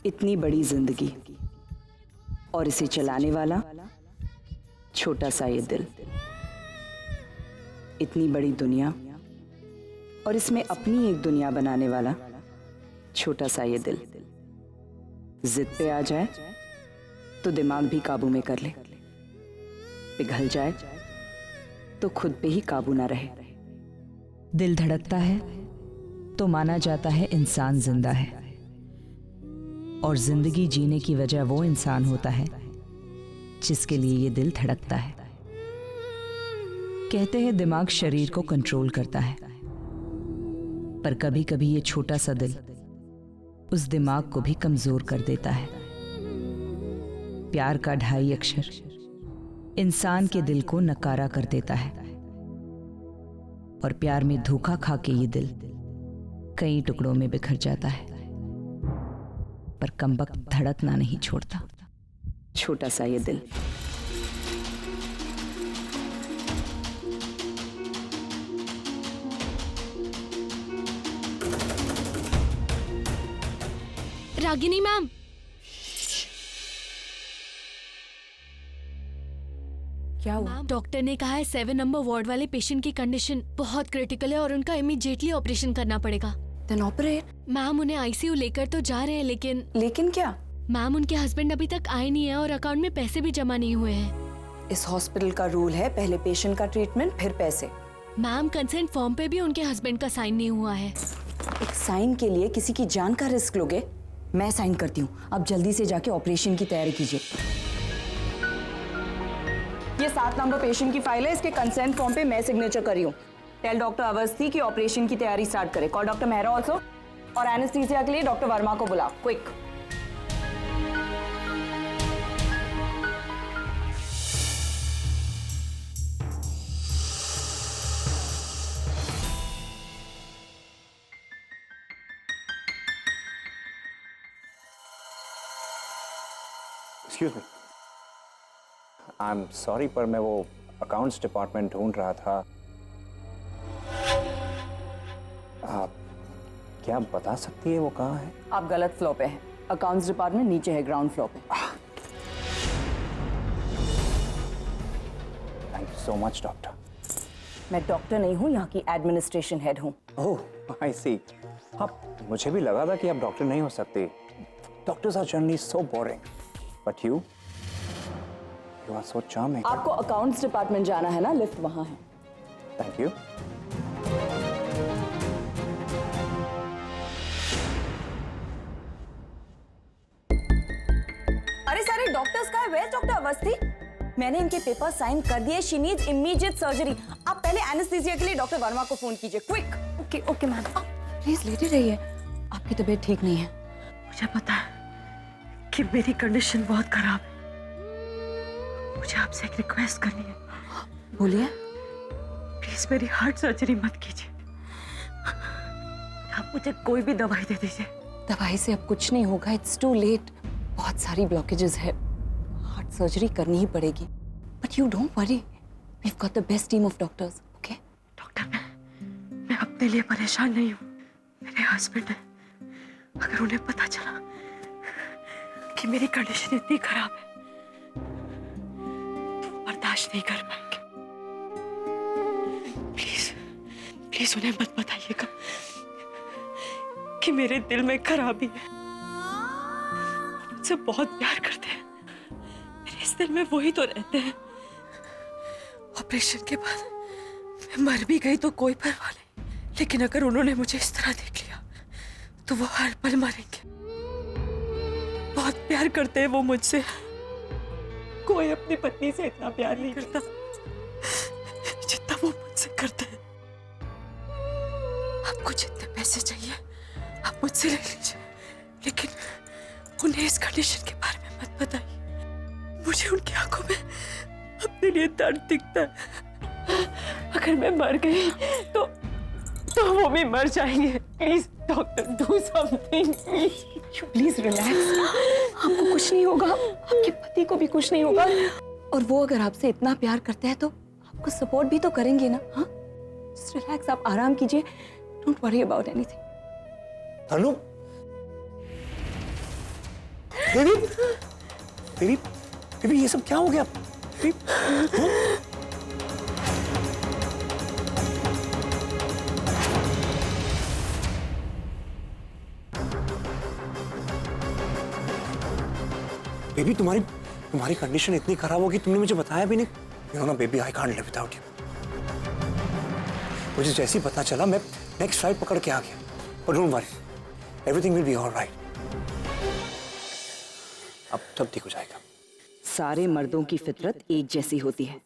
इतनी बड़ी जिंदगी और इसे चलाने वाला छोटा सा ये दिल। इतनी बड़ी दुनिया और इसमें अपनी एक दुनिया बनाने वाला छोटा सा ये दिल। जिद पे आ जाए तो दिमाग भी काबू में कर ले, पिघल जाए तो खुद पे ही काबू ना रहे। दिल धड़कता है तो माना जाता है इंसान जिंदा है, और जिंदगी जीने की वजह वो इंसान होता है जिसके लिए ये दिल धड़कता है। कहते हैं दिमाग शरीर को कंट्रोल करता है, पर कभी कभी ये छोटा सा दिल उस दिमाग को भी कमजोर कर देता है। प्यार का 2.5 अक्षर इंसान के दिल को नकारा कर देता है, और प्यार में धोखा खा के ये दिल कई टुकड़ों में बिखर जाता है, पर कमबख्त धड़कना नहीं छोड़ता। छोटा सा ये दिल। रागिनी मैम, क्या हुआ? डॉक्टर ने कहा है 7 नंबर वार्ड वाले पेशेंट की कंडीशन बहुत क्रिटिकल है और उनका इमीडिएटली ऑपरेशन करना पड़ेगा। Then operate. मैम उन्हें आईसीयू लेकर तो जा रहे हैं, लेकिन क्या? मैम उनके हस्बैंड अभी तक आए नहीं है और अकाउंट में पैसे भी जमा नहीं हुए हैं। इस हॉस्पिटल का रूल है पहले पेशेंट का ट्रीटमेंट फिर पैसे। मैम कंसेंट फॉर्म पे भी उनके हस्बैंड का साइन नहीं हुआ है। एक साइन के लिए किसी की जान का रिस्क लोगे? मैं साइन करती हूँ, अब जल्दी से जाके ऑपरेशन की तैयारी कीजिए। ये 7 नंबर पेशेंट की फाइल है, इसके कंसेंट फॉर्म पे मैं सिग्नेचर करी हूँ। टेल डॉक्टर अवस्थी की ऑपरेशन की तैयारी स्टार्ट करे। कॉल डॉक्टर मेहरा ऑल्सो, और एनेस्थीसिया के लिए डॉक्टर वर्मा को बुलाओ, quick. Excuse me, I am sorry, पर मैं वो अकाउंट्स डिपार्टमेंट ढूंढ रहा था। आप क्या बता सकती है वो कहाँ है? आप गलत फ्लोर पे हैं। अकाउंट्स डिपार्टमेंट नीचे है, ग्राउंड फ्लोर पे। Thank you so much doctor. मैं डॉक्टर नहीं हूँ, यहाँ की एडमिनिस्ट्रेशन हेड हूँ। ओह आई सी। अब मुझे भी लगा था कि आप डॉक्टर नहीं हो सकते। Doctors are generally so boring, but you are so charming. आपको अकाउंट्स डिपार्टमेंट जाना है ना, लिफ्ट वहाँ है। Thank you. अरे सारे डॉक्टर्स का है, वेयर डॉक्टर अवस्थी? मैंने इनके पेपर साइन कर दिए। She needs immediate surgery. आप पहले एनेस्थीसिया के लिए डॉक्टर वर्मा को फोन कीजिए, quick. Okay okay ma'am, please लेटे रहिए, आपकी तबीयत ठीक नहीं है। मुझे पता है कि मेरी कंडीशन बहुत खराब है। मुझे आपसे एक रिक्वेस्ट करनी है। बोलिए। प्लीज मेरी हार्ट सर्जरी मत कीजिए। आप मुझे कोई भी दवाई दे दीजिए। दवाई से अब कुछ नहीं होगा, इट्स टू लेट। बहुत सारी ब्लॉकेजेस है, हार्ट सर्जरी करनी ही पड़ेगी। But you don't worry, we have got the best team of doctors, okay? Doctor मैं अपने लिए परेशान नहीं हूँ, मेरे हस्बैंड है। अगर उन्हें पता चला कि मेरी कंडीशन इतनी खराब है, बर्दाश्त नहीं कर पाएंगे। प्लीज प्लीज उन्हें मत बताइएगा कि मेरे दिल में खराबी है। मुझसे बहुत प्यार करते हैं, मेरे इस दिल में वही तो रहते हैं। ऑपरेशन के बाद मैं मर भी गई तो कोई परवाह नहीं, लेकिन अगर उन्होंने मुझे इस तरह देख लिया तो वो हर पल मरेंगे। बहुत प्यार करते हैं वो मुझसे। कोई अपनी पत्नी से इतना प्यार नहीं करता जितना वो मुझसे करते हैं। आपको जितने पैसे चाहिए आप मुझसे ले लीजिए, लेकिन उन्हें इस कंडीशन के बारे में मत बताइए। मुझे उनकी आंखों में अपने लिए दर्द दिखता है। अगर मैं मर गई तो वो भी मर जाएंगे। Please doctor do something please. Please relax, आपको कुछ नहीं होगा, आपके पति को भी कुछ नहीं होगा, और वो अगर आपसे इतना प्यार करते हैं तो आपको सपोर्ट भी तो करेंगे ना। हाँ, जस्ट रिलैक्स, आप आराम कीजिए, don't worry about anything. Tanu, baby baby baby ये सब क्या हो गया? बेबी, हाँ? बेबी तुम्हारी कंडीशन इतनी खराब होगी तुमने मुझे बताया भी नहीं। यू नो ना baby, I can't live without you. मुझे जैसे ही पता चला मैं नेक्स्ट फ्लाइट पकड़ के आ गया। But don't worry, everything will be alright. अब सब ठीक हो जाएगा। सारे मर्दों की फितरत एक जैसी होती है।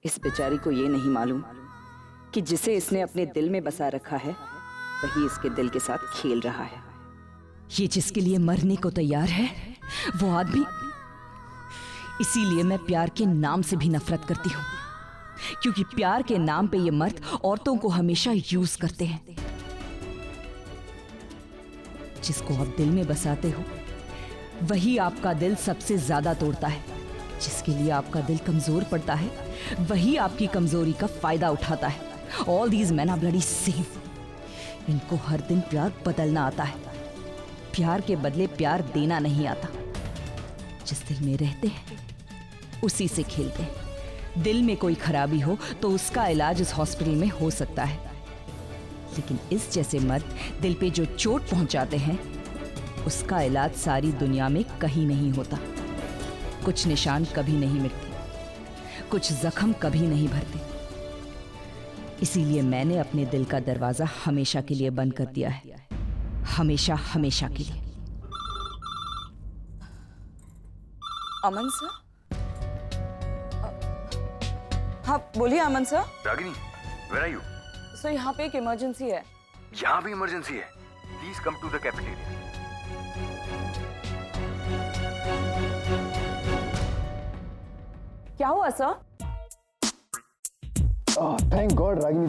इस बेचारी को ये नहीं मालूम कि जिसे इसने अपने दिल में बसा रखा है वही इसके दिल के साथ खेल रहा है। ये जिसके लिए मरने को तैयार है वो आदमी। इसीलिए मैं प्यार के नाम से भी नफरत करती हूँ, क्योंकि प्यार के नाम पे ये मर्द औरतों को हमेशा यूज करते हैं। जिसको आप दिल में बसाते हो वही आपका दिल सबसे ज्यादा तोड़ता है। जिसके लिए आपका दिल कमजोर पड़ता है वही आपकी कमजोरी का फायदा उठाता है। All these man are bloody same. इनको हर दिन प्यार बदलना आता है, प्यार के बदले प्यार देना नहीं आता। जिस दिल में रहते हैं उसी से खेलते हैं। दिल में कोई खराबी हो तो उसका इलाज इस हॉस्पिटल में हो सकता है, लेकिन इस जैसे मर्द दिल पे जो चोट पहुंचाते हैं उसका इलाज सारी दुनिया में कहीं नहीं होता। कुछ निशान कभी नहीं मिटते, कुछ जख्म कभी नहीं भरते। इसीलिए मैंने अपने दिल का दरवाजा हमेशा के लिए बंद कर दिया है, हमेशा हमेशा के लिए। अमन सर? हाँ बोलिए Aman sir. Ragini, where are you? Sir यहाँ पे एक इमरजेंसी है। यहाँ भी इमरजेंसी है। Please come to the cafeteria. क्या हुआ sir? Thank God Ragini.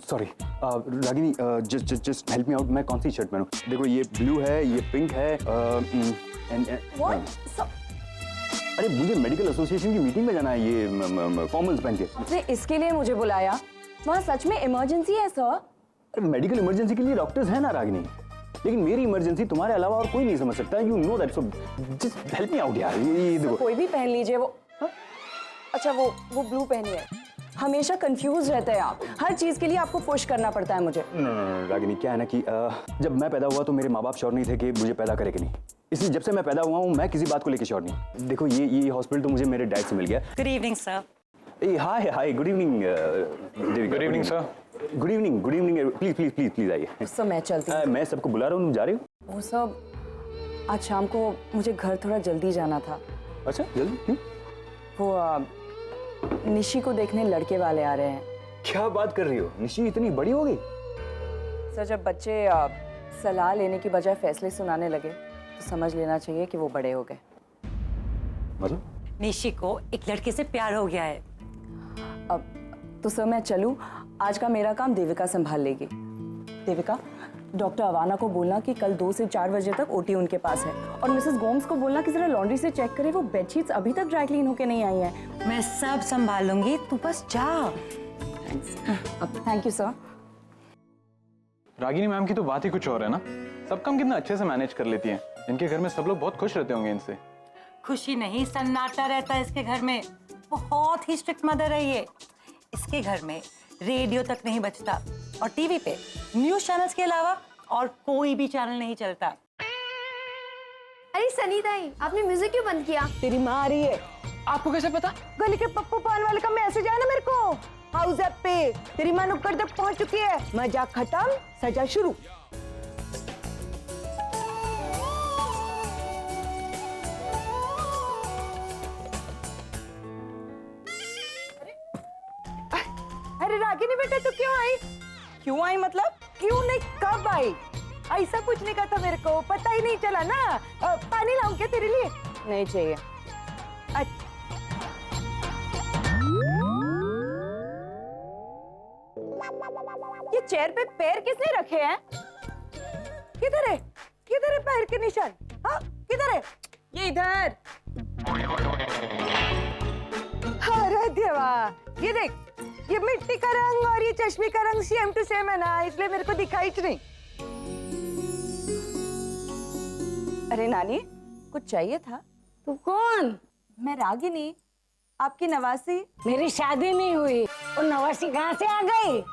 Sorry Ragini, just help me out. मैं कौन सी शर्ट पहनूं? देखो ये ब्लू है, ये पिंक है। What? सर अरे मुझे मेडिकल एसोसिएशन की मीटिंग में जाना है, ये फॉर्मल्स पहन के। आपने इसके लिए मुझे बुलाया? वहाँ सच में इमरजेंसी है सर। अरे मेडिकल इमरजेंसी के लिए डॉक्टर्स हैं ना रागिनी, लेकिन मेरी इमरजेंसी तुम्हारे अलावा और कोई नहीं समझ सकता। You know that, so just help me out यार। ये देखो। कोई भी पहन लीजिए। वो अच्छा वो ब्लू पहनिए। हमेशा कंफ्यूज रहते हैं आप, हर चीज के लिए आपको पुश करना पड़ता है मुझे। नो रागिनी, क्या है ना कि जब मैं पैदा हुआ तो मेरे माँ बाप श्योर नहीं थे कि मुझे पैदा करे कि नहीं। इसलिए जब से मैं पैदा हुआ हूँ मैं किसी बात को लेकर श्योर नहीं। देखो ये हॉस्पिटल तो मुझे मेरे डैड से मिल गया। Good evening sir. Hi hi, good evening Devika. Good evening sir. Good evening please please please please आइए। सर मैं चलती हूँ। मैं सबको बुला रहा हूँ, तुम जा रही हो? वो सब आज शाम को मुझे घर थोड़ा जल्दी जाना था। अच्छा जल्दी क्यों? वो निशी को देखने लड़के वाले आ रहे हैं। क्या बात कर रही हो? निशी इतनी बड़ी हो गई? सर जब बच्चे सलाह लेने की बजाय फैसले सुनाने लगे तो समझ लेना चाहिए कि वो बड़े हो गए। मतलब? निशी को एक लड़के से प्यार हो गया है। अब तो सर मैं चलूं? आज का मेरा काम देविका संभाल लेगी। देविका, डॉक्टर अवाना को बोलना कि कल 2 से 4 बजे तक ओटी उनके पास है, और मिसेस गोम्स को बोलना कि जरा लॉन्ड्री से चेक करे, वो बेडशीट्स अभी तक ड्राई क्लीन होके नहीं आई हैं। मैं सब संभाल लूंगी, तू बस जा। Thank you sir. Ragini ma'am की तो बात ही कुछ और है ना। सब काम कितना अच्छे से मैनेज कर लेती हैं। इनके घर में सब लोग बहुत खुश रहते होंगे इनसे। खुशी नहीं, सन्नाटा रहता है इसके घर में। बहुत ही स्ट्रिक्ट मदर है ये। इसके घर में रेडियो तक नहीं बजता और टीवी पे न्यूज चैनल्स के अलावा और कोई भी चैनल नहीं चलता। अरे सनी दाई, आपने म्यूजिक क्यों बंद किया? तेरी माँ आ रही है। आपको कैसे पता? गली के पप्पू पान वाले का मैसेज आया ना मेरे को। हाउस ऐप पे तेरी माँ नुक्कड़ तक पहुंच चुकी है। मजाक खत्म, सजा शुरू। अरे रागिनी बेटा तू क्यों आई? क्यों आई मतलब? क्यों नहीं, कब आई? ऐसा कुछ नहीं कहा था मेरे को, पता ही नहीं चला ना। पानी लाऊं क्या तेरे लिए? नहीं चाहिए। ये चेयर पे पैर किसने रखे हैं? किधर है? किधर है पैर के निशान? हाँ किधर है? ये इधर। अरे देवा, ये देख, ये मिट्टी का रंग और ये चश्मे का रंग सेम टू सेम है ना, इसलिए मेरे को दिखाई नहीं। अरे नानी, कुछ चाहिए था? तू कौन? मैं रागिनी, आपकी नवासी। मेरी शादी नहीं हुई और नवासी कहाँ से आ गई?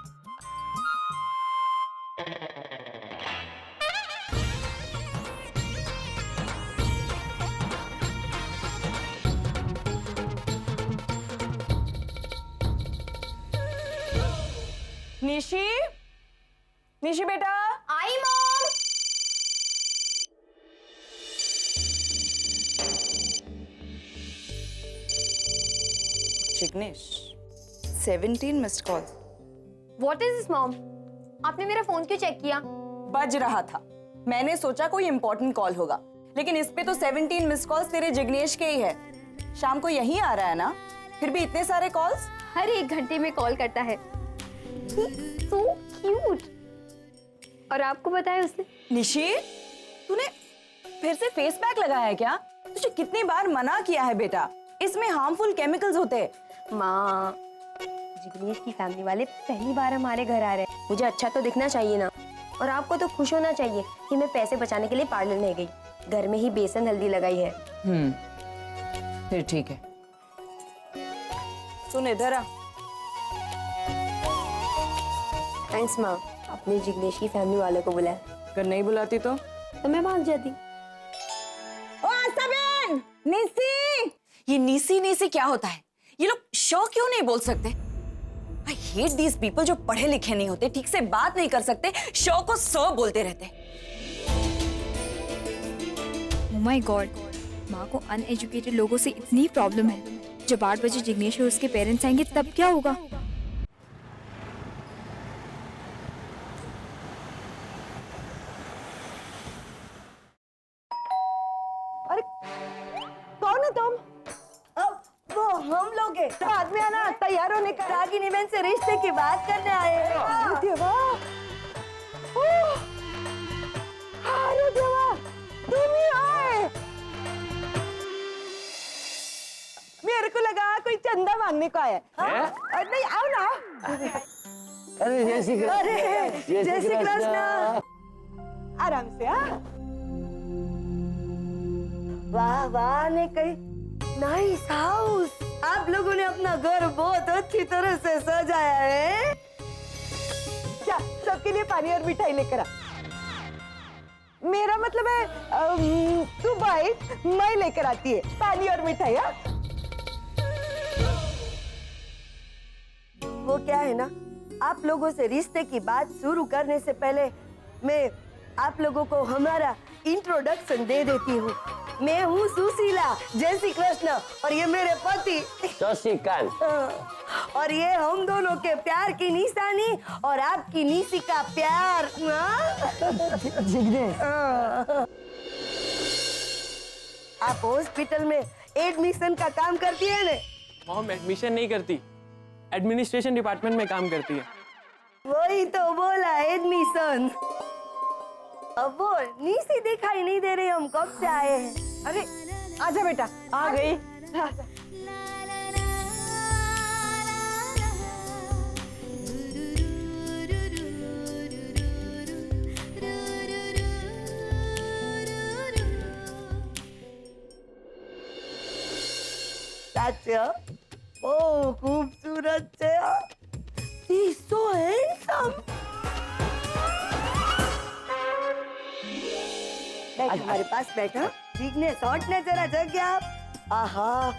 निशी, निशी बेटा। आई mom. Jignesh, 17 missed call. What is this mom? आपने मेरा फोन क्यों चेक किया? बज रहा था, मैंने सोचा कोई इंपॉर्टेंट कॉल होगा, लेकिन इस पे तो 17 मिस्ड कॉल्स तेरे जिग्नेश के ही है। शाम को यहीं आ रहा है ना, फिर भी इतने सारे कॉल्स। हर 1 घंटे में कॉल करता है। So cute. और आपको बताया उसने? निशी, तूने फिर से फेस पैक लगाया है क्या? तुझे कितनी बार मना किया है बेटा, इसमें हार्मफुल केमिकल्स होते हैं। माँ, जिग्नेश की फैमिली वाले पहली बार हमारे घर आ रहे हैं, मुझे अच्छा तो दिखना चाहिए ना। और आपको तो खुश होना चाहिए कि मैं पैसे बचाने के लिए पार्लर नहीं गई, घर में ही बेसन हल्दी लगाई है। फिर ठीक है। सुन इधर आ। थैंक्स माँ, आपने जिग्नेश की फैमिली वालों को बुलाया। अगर नहीं बुलाती तो मैं भाग जाती। ओ आस्ताबेन, नीसी। ये नीसी नीसी क्या होता है? ये लोग शो क्यों नहीं बोल सकते? आई हेट दीज पीपल जो पढ़े लिखे नहीं होते, ठीक से बात नहीं कर सकते, शो को सो बोलते रहते। Oh my God, माँ को अनएजुकेटेड लोगों से इतनी प्रॉब्लम है। जब 8 बजे जिग्नेश और उसके पेरेंट्स आएंगे तब क्या होगा? अरे कौन है तुम? अब वो हम लोग हैं। तो आदमी आना, तैयार होने का। रागिनी बहन से रिश्ते की बात करने आए हैं। अरे देवा, तुम ही आए। मेरे को लगा कोई चंदा मांगने को आया है। नहीं, आओ ना। अरे जय श्री कृष्ण। अरे जय श्री कृष्ण। आराम से। हाँ, वाह वाह, ने कही नाइस हाउस। आप लोगों ने अपना घर बहुत अच्छी तरह से सजाया है। क्या सबके लिए पानी और मिठाई लेकर आ। मेरा मतलब है तू भाई, मैं लेकर आती है पानी और मिठाई। हाँ, वो क्या है ना, आप लोगों से रिश्ते की बात शुरू करने से पहले मैं आप लोगों को हमारा इंट्रोडक्शन दे देती हूँ। मैं हूँ सुशीला, जय श्री कृष्ण, और ये मेरे पति शशिकांत। और ये हम दोनों के प्यार की निशानी और आपकी निशी का प्यार। जिग्नेश, आप हॉस्पिटल में एडमिशन का काम करती है ना? मॉम एडमिशन नहीं करती, एडमिनिस्ट्रेशन डिपार्टमेंट में काम करती है। वही तो बोला, एडमिशन। अब वो निशी दिखाई नहीं दे रही, हम कब से आए हैं। अरे आजा बेटा, आ गई। चाचा, ओ खूबसूरत से, He's so handsome। हमारे पास बैठा। जिग्नेश, हटने जरा जगह आप। आहा,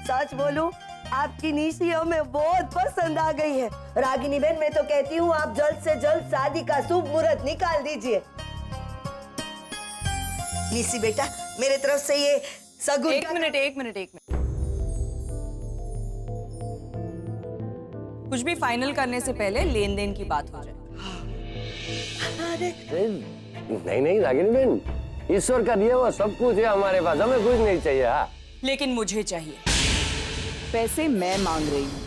सच बोलूं, आपकी निशी हमें बहुत पसंद आ गई है। रागिनी बहन, मैं तो कहती हूँ आप जल्द से जल्द शादी का शुभ मुहूर्त निकाल दीजिए। निशी बेटा, मेरे तरफ से ये सगुन। एक मिनट। कुछ भी फाइनल करने से पहले लेन देन की बात हो जाए। नहीं रागिनी बहन, ईश्वर का दिया हुआ सब कुछ है हमारे पास, हमें कुछ नहीं चाहिए। हाँ, लेकिन मुझे चाहिए। पैसे मैं मांग रही हूँ,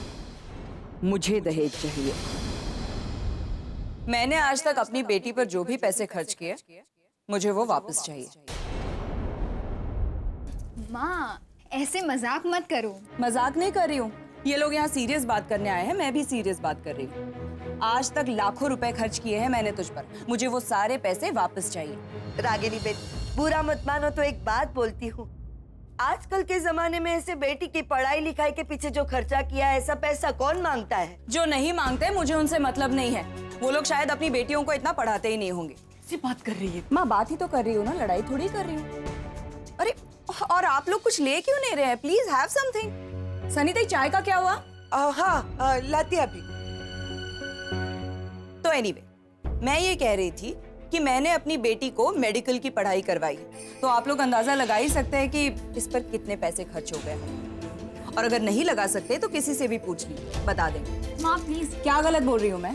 मुझे दहेज चाहिए। मैंने आज तक अपनी बेटी पर जो भी पैसे खर्च किए, मुझे वो वापस चाहिए। माँ, ऐसे मजाक मत करो। मजाक नहीं कर रही हूँ, ये लोग यहाँ सीरियस बात करने आए हैं, मैं भी सीरियस बात कर रही हूँ। आज तक लाखों रुपए खर्च किए हैं मैंने तुझ पर, मुझे वो सारे पैसे वापस चाहिए। रागिनी बेटी, बुरा मत मानो तो एक बात बोलती हूँ, आजकल के जमाने में ऐसे बेटी की पढ़ाई लिखाई के पीछे जो खर्चा किया है, ऐसा पैसा कौन मांगता है? जो नहीं मांगते मुझे उनसे मतलब नहीं है। वो लोग शायद अपनी बेटियों को इतना पढ़ाते ही नहीं होंगे। ऐसी बात कर रही है माँ, बात ही तो कर रही हूँ ना, लड़ाई थोड़ी कर रही हूँ। अरे और आप लोग कुछ ले क्यों नहीं रहे हैं? Please have something. सनी चाय का क्या हुआ? हाँ लाती अभी। तो एनीवे, मैं ये कह रही थी कि मैंने अपनी बेटी को मेडिकल की पढ़ाई करवाई, तो आप लोग अंदाजा लगा ही सकते हैं कि इस पर कितने पैसे खर्च हो गए। और अगर नहीं लगा सकते तो किसी से भी पूछ ली, बता देंगे। माँ प्लीज। क्या गलत बोल रही हूँ मैं?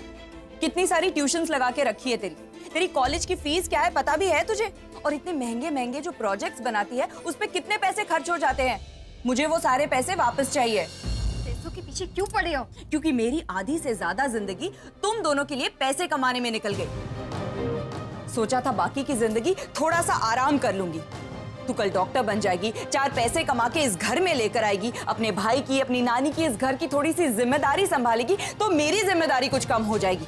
कितनी सारी ट्यूशंस लगा के रखी है तेरी कॉलेज की फीस क्या है पता भी है तुझे? और इतने महंगे महंगे जो प्रोजेक्ट्स बनाती है उस पे कितने पैसे खर्च हो जाते हैं। मुझे वो सारे पैसे वापस चाहिए। पैसों के पीछे क्यों पड़े हो? क्योंकि मेरी आधी से ज्यादा जिंदगी तुम दोनों के लिए पैसे कमाने में निकल गई। सोचा था बाकी की जिंदगी थोड़ा सा आराम कर लूंगी। तू कल डॉक्टर बन जाएगी, 4 पैसे कमा के इस घर में लेकर आएगी, अपने भाई की, अपनी नानी की, इस घर की थोड़ी सी जिम्मेदारी संभालेगी, तो मेरी जिम्मेदारी कुछ कम हो जाएगी।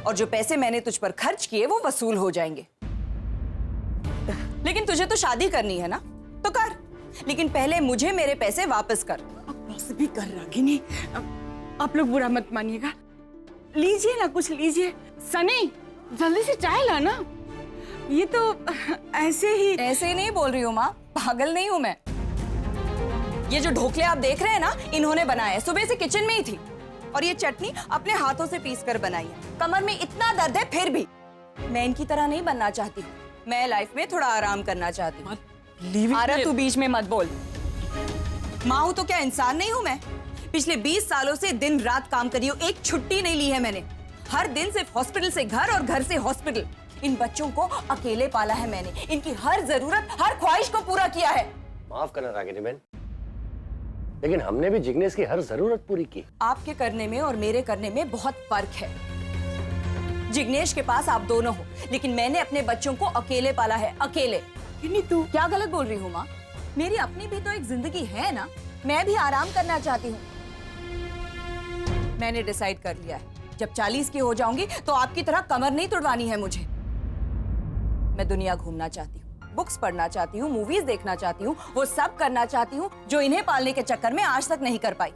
और जो पैसे मैंने तुझ पर खर्च किए वो वसूल हो जाएंगे। लेकिन तुझे तो शादी करनी है ना, तो कर, लेकिन पहले मुझे मेरे पैसे वापस कर। बस भी कर रागिनी, आप लोग बुरा मत मानिएगा। लीजिए ना, कुछ लीजिए। सनी जल्दी से चाय लाना। ये तो ऐसे नहीं बोल रही हूँ माँ, पागल नहीं हूँ मैं। ये जो ढोकले आप देख रहे हैं ना, इन्होंने बनाए हैं, सुबह से किचन में ही थी। और ये चटनी अपने हाथों से पीस कर बनाई है। कमर में इतना दर्द है फिर भी मैं इनकी तरह नहीं बनना चाहती। मैं लाइफ में थोड़ा आराम करना चाहती हूँ। आरा तू बीच में मत बोल। माँ हूँ तो क्या इंसान नहीं हूँ मैं? पिछले 20 सालों से दिन रात काम करी हूँ, एक छुट्टी नहीं ली है मैंने। हर दिन सिर्फ हॉस्पिटल से घर और घर से हॉस्पिटल। इन बच्चों को अकेले पाला है मैंने, इनकी हर जरूरत, हर ख्वाहिश को पूरा किया है। माफ करना रागिनी बहन, लेकिन हमने भी जिग्नेश की हर जरूरत पूरी की। आपके करने में और मेरे करने में बहुत फर्क है। जिग्नेश के पास आप दोनों हो, लेकिन मैंने अपने बच्चों को अकेले पाला है, अकेले। तू क्या गलत बोल रही हूँ माँ? मेरी अपनी भी तो एक जिंदगी है ना, मैं भी आराम करना चाहती हूँ। मैंने डिसाइड कर लिया है, जब 40 की हो जाऊंगी तो आपकी तरह कमर नहीं तुड़वानी है मुझे। मैं दुनिया घूमना चाहती हूँ, बुक्स पढ़ना चाहती हूँ, मूवीज देखना चाहती हूँ, वो सब करना चाहती हूँ जो इन्हें पालने के चक्कर में आज तक नहीं कर पाई।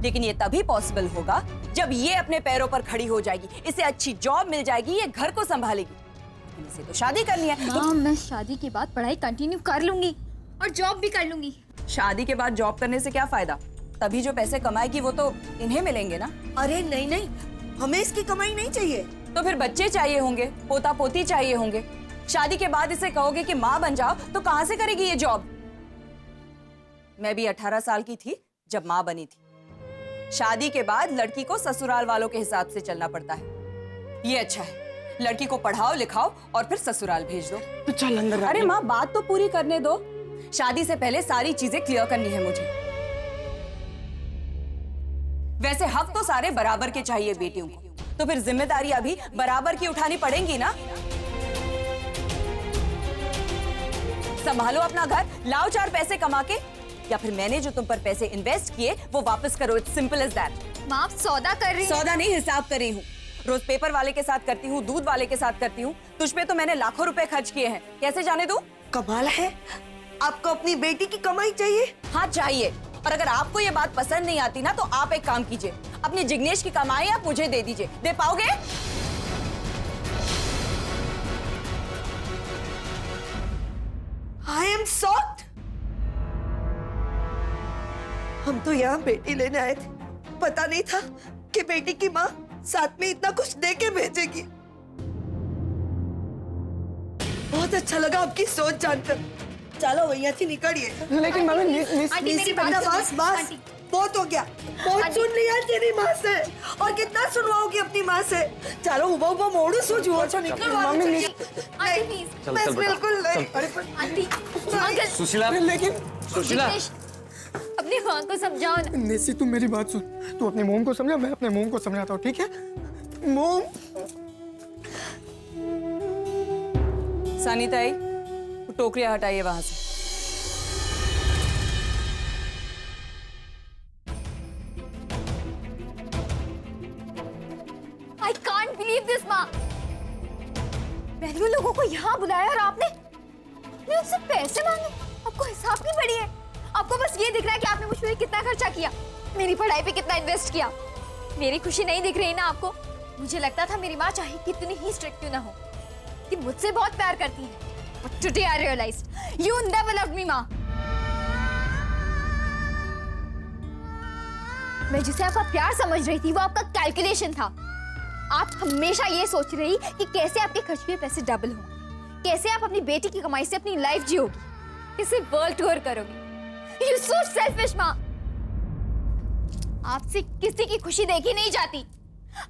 लेकिन ये तभी पॉसिबल होगा जब ये अपने पैरों पर खड़ी हो जाएगी, इसे अच्छी जॉब मिल जाएगी, ये घर को संभालेगी। इसे तो शादी करनी है। माँ, मैं शादी के बाद पढ़ाई कंटिन्यू कर लूंगी और जॉब भी कर लूंगी। शादी के बाद जॉब करने से क्या फायदा? तभी जो पैसे कमाएगी वो तो इन्हें मिलेंगे ना। अरे नहीं नहीं, हमें इसकी कमाई नहीं चाहिए। तो फिर बच्चे चाहिए होंगे, पोता पोती चाहिए होंगे। शादी के बाद इसे कहोगे कि माँ बन जाओ तो कहाँ से करेगी ये जॉब? मैं भी 18 साल की थी जब माँ बनी थी। शादी के बाद लड़की को ससुराल वालों के हिसाब से चलना पड़ता है। ये अच्छा है, लड़की को पढ़ाओ लिखाओ और फिर ससुराल भेज दो। तो चल अंदर। अरे माँ, बात तो पूरी करने दो। शादी से पहले सारी चीजें क्लियर करनी है मुझे। वैसे हक तो सारे बराबर के चाहिए बेटियों को, तो फिर जिम्मेदारियां भी बराबर की उठानी पड़ेंगी ना। संभालो अपना घर, लाओ 4 पैसे कमा के, या फिर मैंने जो तुम पर पैसे इन्वेस्ट किए वो वापस करो। It's simple as that. माँ, आप सौदा कर रही हैं। सौदा नहीं, हिसाब कर रही हूँ। रोज पेपर वाले के साथ करती हूँ, दूध वाले के साथ करती हूँ। तुझ पे तो मैंने लाखों रुपए खर्च किए हैं, कैसे जाने दूं? कमाल है, आपको अपनी बेटी की कमाई चाहिए? हाँ चाहिए। और अगर आपको ये बात पसंद नहीं आती ना, तो आप एक काम कीजिए, अपने जिग्नेश की कमाई आप मुझे दे दीजिए। दे पाओगे? I am shocked। हम तो यहाँ बेटी लेने आए थे, पता नहीं था कि बेटी की माँ साथ में इतना कुछ दे के भेजेगी। बहुत अच्छा लगा आपकी सोच जानकर। चलो यहाँ से निकलिए। लेकिन मम्मी आंटी मेरी बात बस बस, बहुत हो गया, बहुत सुन लिया तेरी माँ से, और कितना सुनवाओगी अपनी माँ से। चलो उबा उबा मोड़ू सोचो। Mummy aunty please. बस बिल्कुल नहीं। Aunty uncle. सुशीला, लेकिन सुशीला, अपनी माँ को समझाओ ना। नेसी, तुम मेरी बात सुन। तू अपने मोम को समझा, मैं अपने मोम को समझाता हूँ, ठीक है? मोम। सानिताई, टोकरियां हटाइए वहां से। I can't believe this, माँ। पहले लोगों को यहाँ बुलाया और आपने आपने उससे पैसे मांगे? आपको हिसाब नहीं पड़ी है? आपको बस ये दिख रहा है कि आपने मुझ पे कितना खर्चा किया, मेरी पढ़ाई पे कितना इन्वेस्ट किया। मेरी खुशी नहीं दिख रही ना आपको? मुझे लगता था मेरी माँ चाहे कितनी ही स्ट्रिक्ट क्यों ना हो कि मुझसे बहुत प्यार करती है। But today I realized you never loved me, माँ। मैं जिसे आपका प्यार समझ रही थी वो आपका कैलकुलेशन था। आप हमेशा ये सोच रही कि कैसे आपके खर्च के पैसे डबल होंगे, कैसे आप अपनी बेटी की कमाई से अपनी लाइफ जियोगी, कैसे वर्ल्ड टूर करोगी। You so selfish, माँ। आपसे किसी की खुशी देखी नहीं जाती,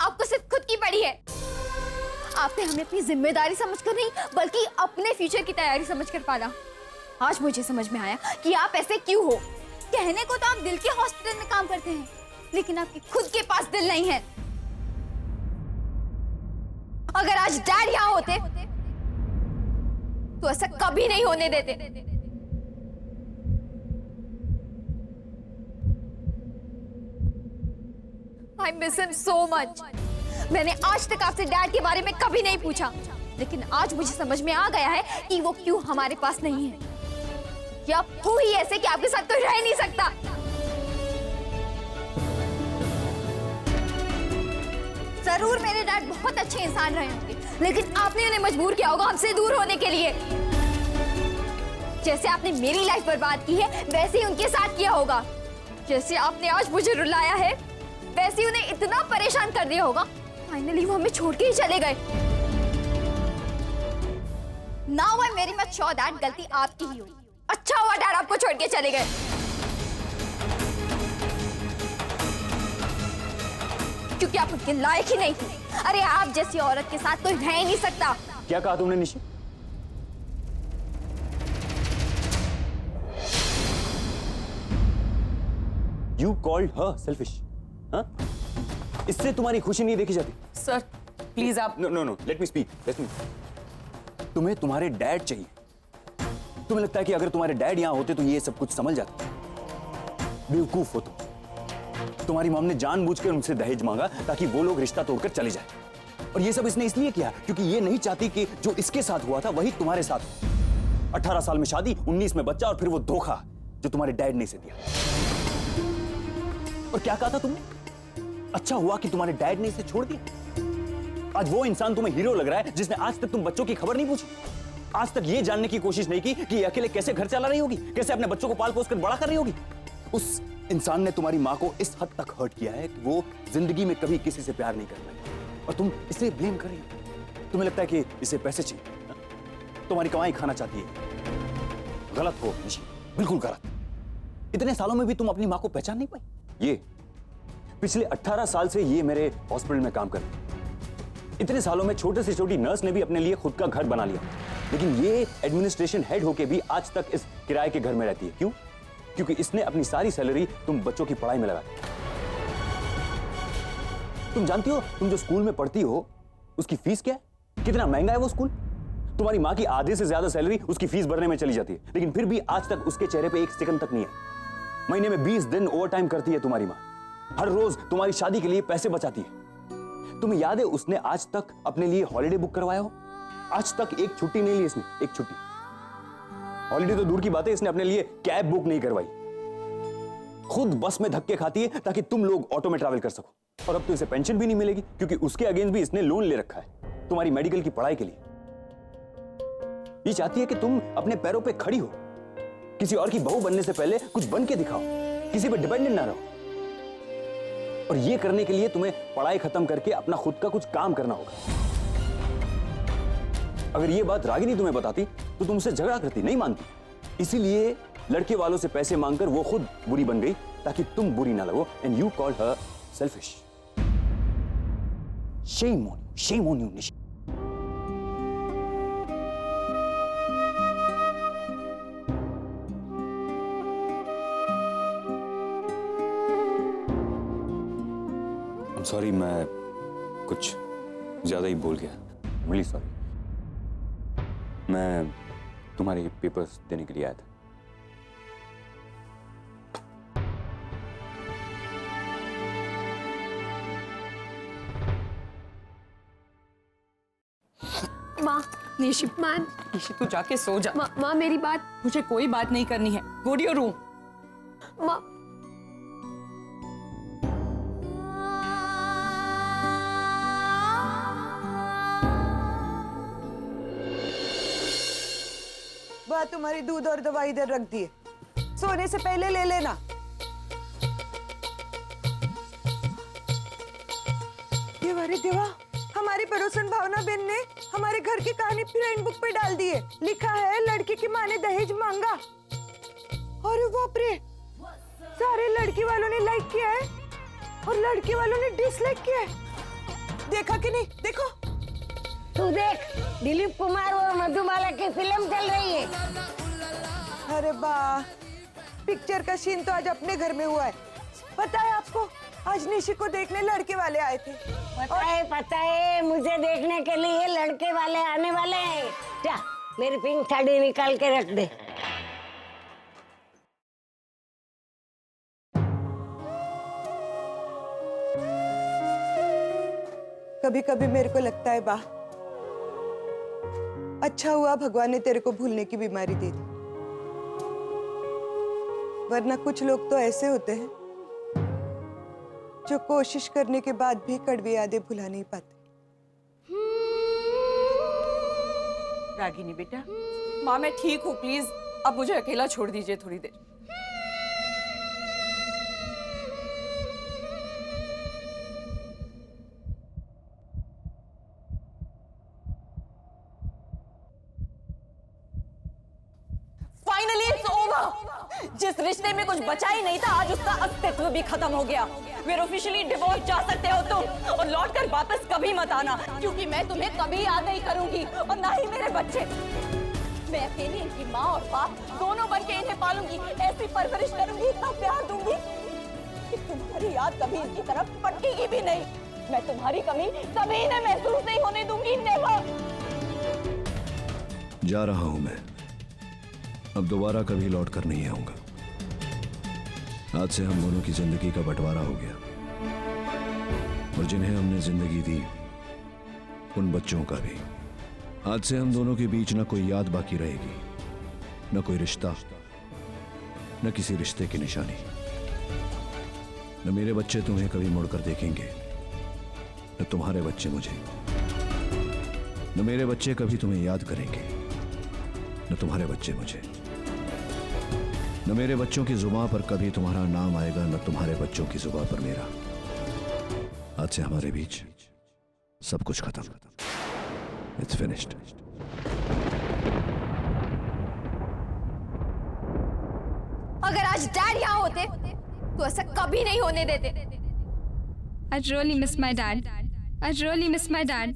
आपको सिर्फ खुद की पड़ी है। आपने हमें अपनी जिम्मेदारी समझकर नहीं बल्कि अपने फ्यूचर की तैयारी समझकर पाला। आज मुझे समझ में आया कि आप ऐसे क्यों हो। कहने को तो आप दिल के हॉस्पिटल में काम करते हैं, लेकिन आपके खुद के पास दिल नहीं है। अगर आज डैड यहाँ होते तो ऐसा कभी नहीं होने देते। I miss him so much. मैंने आज तक आपसे डैड के बारे में कभी नहीं पूछा, लेकिन आज मुझे समझ में आ गया है कि वो क्यों हमारे पास नहीं है। या हो ही ऐसे कि आपके साथ कोई रह नहीं सकता। जरूर मेरे डैड बहुत अच्छे इंसान रहे होंगे, लेकिन आपने उन्हें मजबूर किया होगा हमसे दूर होने के लिए। जैसे आपने मेरी लाइफ बर्बाद की है वैसे ही उनके साथ किया होगा। जैसे आपने आज मुझे रुलाया है वैसे ही उन्हें इतना परेशान कर दिया होगा, फाइनली वो हमें छोड़ के ही चले गए। Now I am very much sure that गलती आपकी ही हुई। अच्छा हुआ डैड आपको छोड़ के चले गए। क्योंकि आप उनके लायक ही नहीं थे। अरे आप जैसी औरत के साथ कोई रह ही नहीं सकता। क्या कहा तुमने Nishi? You called her selfish? हाँ? इससे तुम्हारी खुशी नहीं देखी जाती? सर प्लीज आप no no no, let me speak. तुम्हें तुम्हारे डैड चाहिए। तुम्हें लगता है कि अगर तुम्हारे डैड यहां होते तो ये सब कुछ समझ जाते? बेवकूफ हो तुम। तुम्हारी मॉम ने जानबूझकर उनसे दहेज मांगा ताकि वो लोग रिश्ता तोड़कर चले जाए, और ये सब इसने इसलिए किया क्योंकि ये नहीं चाहती कि जो इसके साथ हुआ था वही तुम्हारे साथ हो। 18 साल में शादी, 19 में बच्चा, और फिर वो धोखा जो तुम्हारे डैड ने इसे दिया। और क्या कहा था तुमने? अच्छा हुआ कि तुम्हारे डैड ने इसे छोड़ दिया। आज वो इंसान तुम्हें हीरो लग रहा है जिसने आज तक तुम बच्चों की खबर नहीं पूछी, आज तक ये जानने की कोशिश नहीं की कि अकेले कैसे घर चला रही होगी, कैसे अपने बच्चों को पाल पोस कर बड़ा कर रही होगी। उस इंसान ने तुम्हारी माँ को इस हद तक हर्ट किया है कि वो जिंदगी में कभी किसी से प्यार नहीं कर पाई, और तुम इसे ब्लेम कर रही हो। तुम्हें लगता है कि इसे पैसे चाहिए, तुम्हारी कमाई खाना चाहती है। गलत हो निशी, बिल्कुल गलत। इतने सालों में भी तुम अपनी माँ को पहचान नहीं पाई। ये पिछले 18 साल से ये मेरे हॉस्पिटल में काम कर रही है। इतने सालों में छोटे से छोटी नर्स ने भी अपने लिए खुद का घर बना लिया, लेकिन ये एडमिनिस्ट्रेशन हेड होके भी आज तक इस किराए के घर में रहती है। क्यों? क्योंकि इसने अपनी सारी सैलरी तुम बच्चों की पढ़ाई में लगा दी। तुम जानती हो तुम जो स्कूल में पढ़ती हो उसकी फीस क्या है? कितना महंगा है वो स्कूल? तुम्हारी माँ की आधे से ज्यादा सैलरी उसकी फीस भरने में चली जाती है, लेकिन फिर भी आज तक उसके चेहरे पे एक सेकंड तक नहीं है। महीने में 20 दिन ओवर टाइम करती है तुम्हारी माँ, हर रोज तुम्हारी शादी के लिए पैसे बचाती है। तुम्हें याद है उसने आज तक अपने लिए हॉलिडे बुक करवाया हो? आज तक एक छुट्टी नहीं ली इसने, एक छुट्टी। हॉलिडे तो दूर की बात है, इसने अपने लिए कैब बुक नहीं करवाई। खुद बस में धक्के खाती है ताकि तुम लोग ऑटो में ट्रैवल कर सको, और अब तो इसे पेंशन भी नहीं मिलेगी क्योंकि उसके अगेंस्ट भी इसने लोन ले रखा है तुम्हारी मेडिकल की पढ़ाई के लिए। ये चाहती है कि तुम अपने पैरों पे खड़ी हो, किसी और की बहू बनने से पहले कुछ बन के दिखाओ, किसी पे डिपेंडेंट ना रहो। और ये करने के लिए तुम्हें पढ़ाई खत्म करके अपना खुद का कुछ काम करना होगा। अगर ये बात रागिनी तुम्हें बताती तो तुमसे झगड़ा करती, नहीं मानती। इसीलिए लड़के वालों से पैसे मांगकर वो खुद बुरी बन गई ताकि तुम बुरी ना लगो, and you called her selfish. Shame on you Nishi. Sorry, मैं कुछ ज्यादा ही बोल गया। Really sorry. मैं तुम्हारे पेपर्स देने के लिए आया था। माँ, निशी माँ निशी तू जाके सो जा। माँ मेरी बात। मुझे कोई बात नहीं करनी है। Go to your room. माँ वाह, तुम्हारी दूध और दवाई इधर रख दिए, सोने से पहले ले लेना। देवारे देवा, हमारी पड़ोसन भावना बेन ने हमारे घर की कहानी फ्रेंड बुक पे डाल दी है। लिखा है लड़की की माँ ने दहेज मांगा। अरे बाप रे, सारे लड़की वालों ने लाइक किया है और लड़के वालों ने डिसलाइक किया है। देखा कि नहीं? देखो तू देख, दिलीप कुमार और मधुबाला की फिल्म चल रही है। अरे वाह, पिक्चर का सीन तो आज अपने घर में हुआ है। पता है आपको, आज निशी को देखने लड़के वाले आए थे। पता है, मुझे देखने के लिए लड़के वाले आने वाले हैं। जा, मेरी पिंक साड़ी निकाल के रख दे। कभी कभी मेरे को लगता है बा, अच्छा हुआ भगवान ने तेरे को भूलने की बीमारी दे दी, वरना कुछ लोग तो ऐसे होते हैं जो कोशिश करने के बाद भी कड़वी यादें भुला नहीं पाते। रागिनी बेटा, माँ मैं ठीक हूँ, प्लीज अब मुझे अकेला छोड़ दीजिए थोड़ी देर। Finally it's over. जिस रिश्ते में कुछ बचा ही नहीं था, आज उसका अस्तित्व भी खत्म हो गया। We're officially divorced, जा सकते हो तुम, और लौट कर वापस कभी मत आना, क्योंकि मैं तुम्हें कभी याद नहीं करूंगी और ना ही मेरे बच्चे। मैं अकेली इनकी माँ और बाप दोनों बन के इन्हें पालूंगी, ऐसी परवरिश करूंगी, इतना प्यार दूंगी कि तुम्हारी याद कभी इनकी तरफ पटकेगी भी नहीं। मैं तुम्हारी कमी कभी इन्हें महसूस नहीं होने दूंगी, नेवर। जा रहा हूं मैं, अब दोबारा कभी लौट कर नहीं आऊंगा। आज से हम दोनों की जिंदगी का बंटवारा हो गया, और जिन्हें हमने जिंदगी दी उन बच्चों का भी। आज से हम दोनों के बीच न कोई याद बाकी रहेगी, न कोई रिश्ता, न किसी रिश्ते की निशानी। न मेरे बच्चे तुम्हें कभी मुड़कर देखेंगे, न तुम्हारे बच्चे मुझे। न मेरे बच्चे कभी तुम्हें याद करेंगे, न तुम्हारे बच्चे मुझे। न मेरे बच्चों की जुबान पर कभी तुम्हारा नाम आएगा, न तुम्हारे बच्चों की जुबान पर मेरा। आज से हमारे बीच सब कुछ खत्म। It's finished. अगर आज डैड यहाँ होते तो ऐसा कभी नहीं होने देते। I really miss my dad. I really miss my dad.